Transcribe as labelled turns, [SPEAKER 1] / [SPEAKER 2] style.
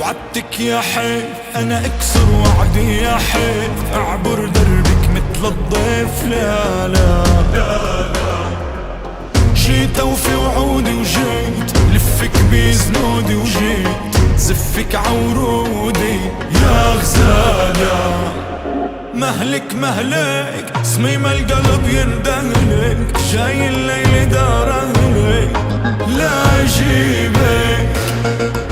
[SPEAKER 1] وعدتك يا حيف انا اكسر وعدي يا حيف، اعبر دربك مثل الضيف. لا لا لا لا، جيت اوفي وعودي وجيت لفك بزنودي وجيت زفك عورودي يا غزالة. مهلك مهلك صميم القلب يندهلك، جاي الليل دار اهلك لا يجيبك.